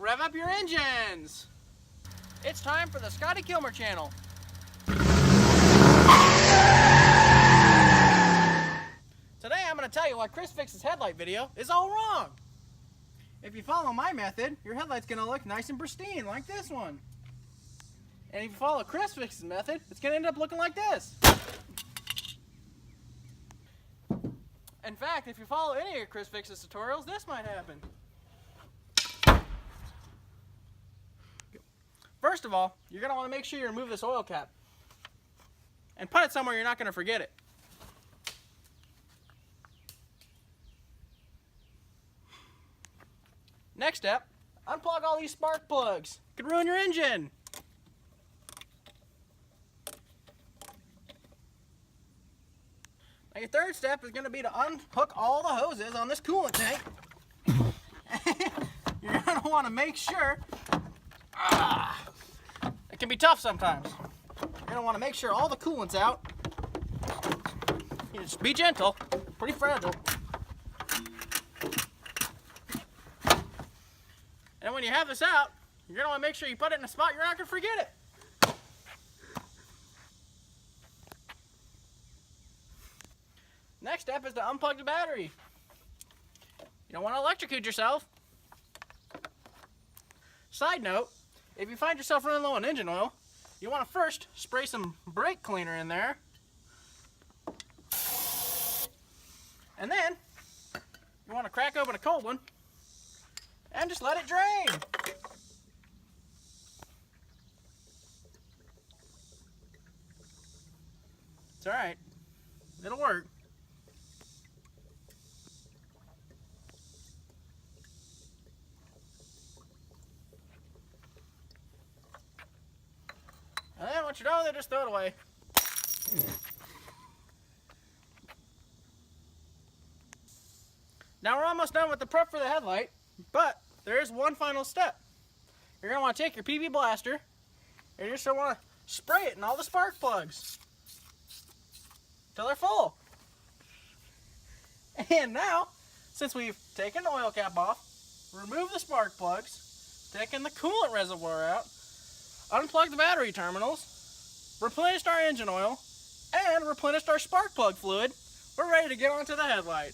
rev up your engines! It's time for the Scotty Kilmer channel. Today I'm going to tell you why chrisfix's headlight video is all wrong. If you follow my method, your headlight's going to look nice and pristine like this one. And if you follow chrisfix's method, it's going to end up looking like this. In fact, if you follow any of chrisfix's tutorials, this might happen. First of all, you're going to want to make sure you remove this oil cap and put it somewhere you're not going to forget it. Next step, unplug all these spark plugs. It could ruin your engine. Now your third step is going to be to unhook all the hoses on this coolant tank. You're going to want to make sure, it can be tough sometimes. You're going to want to make sure all the coolant's out. You just be gentle, pretty fragile. And when you have this out, you're going to want to make sure you put it in a spot you're not going to forget it. Next step is to unplug the battery. You don't want to electrocute yourself. Side note, if you find yourself running low on engine oil, you want to first spray some brake cleaner in there. And then, you want to crack open a cold one and just let it drain. It's alright. It'll work. And then once you're done with it, just throw it away. Now we're almost done with the prep for the headlight, but there is one final step. You're going to want to take your PB blaster, and you're just going to want to spray it in all the spark plugs till they're full. And now, since we've taken the oil cap off, removed the spark plugs, taken the coolant reservoir out, unplugged the battery terminals, replenished our engine oil, and replenished our spark plug fluid, we're ready to get onto the headlight.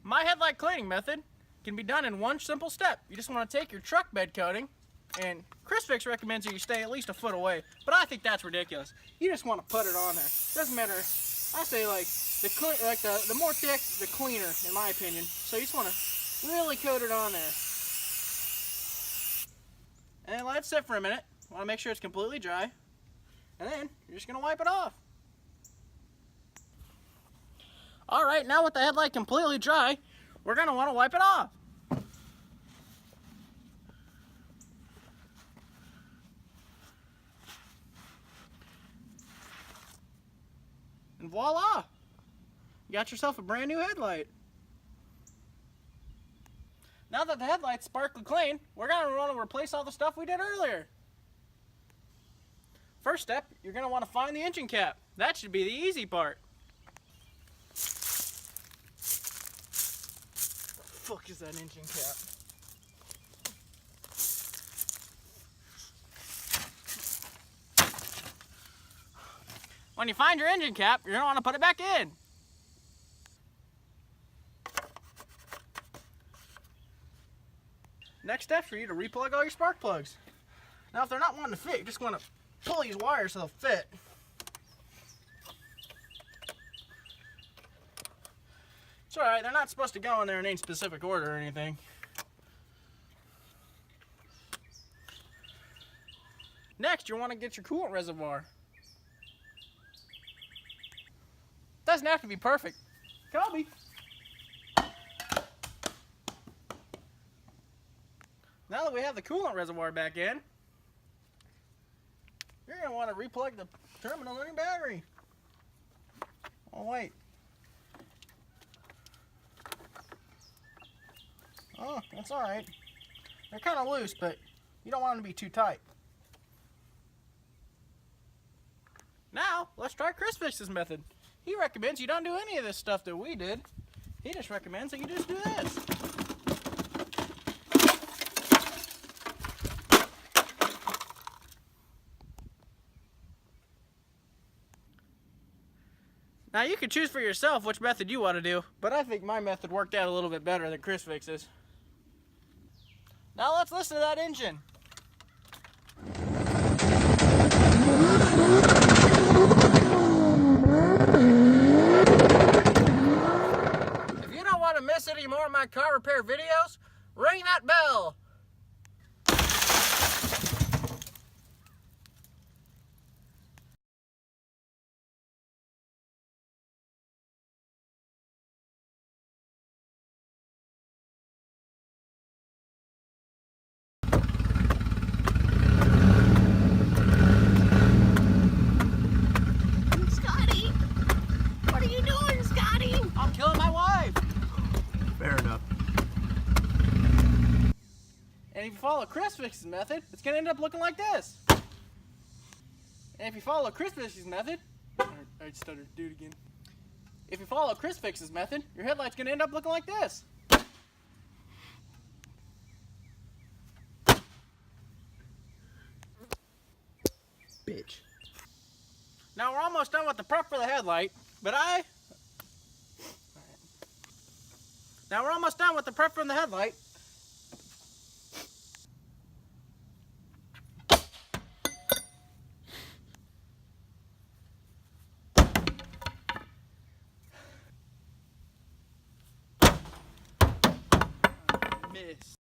My headlight cleaning method can be done in one simple step. You just want to take your truck bed coating, and chrisfix recommends that you stay at least a foot away, but I think that's ridiculous. You just want to put it on there. Doesn't matter. I say the more thick, the cleaner, in my opinion. So you just want to really coat it on there. And let it sit for a minute. Want to make sure it's completely dry. And then you're just going to wipe it off. Alright, now with the headlight completely dry, we're going to want to wipe it off. And voila! You got yourself a brand new headlight. Now that the headlight's sparkly clean, we're going to want to replace all the stuff we did earlier. First step, you're going to want to find the engine cap. That should be the easy part. Fuck is that engine cap? When you find your engine cap, you're going to want to put it back in. Next step for you to replug all your spark plugs. Now if they're not wanting to fit, you just want to pull these wires so they'll fit. It's alright, they're not supposed to go in there in any specific order or anything. Next, you want to get your coolant reservoir. Doesn't have to be perfect. Can be. Now that we have the coolant reservoir back in, you're going to want to replug the terminal in your battery. Oh wait. Oh, that's alright. They're kind of loose, but you don't want them to be too tight. Now, let's try chrisfix's method. He recommends you don't do any of this stuff that we did. He just recommends that you just do this. Now you can choose for yourself which method you want to do, but I think my method worked out a little bit better than chrisfix's. Now let's listen to that engine. If you don't want to miss any more of my car repair videos, ring that bell. Scotty! What are you doing, Scotty? I'm killing my wife. Fair enough. And if you follow chrisfix's method, it's going to end up looking like this. And if you follow chrisfix's method, I stuttered, do it again. If you follow chrisfix's method, your headlight's going to end up looking like this. Bitch. Now we're almost done with the prep for the headlight, but Now we're almost done with the prep from the headlight. Miss.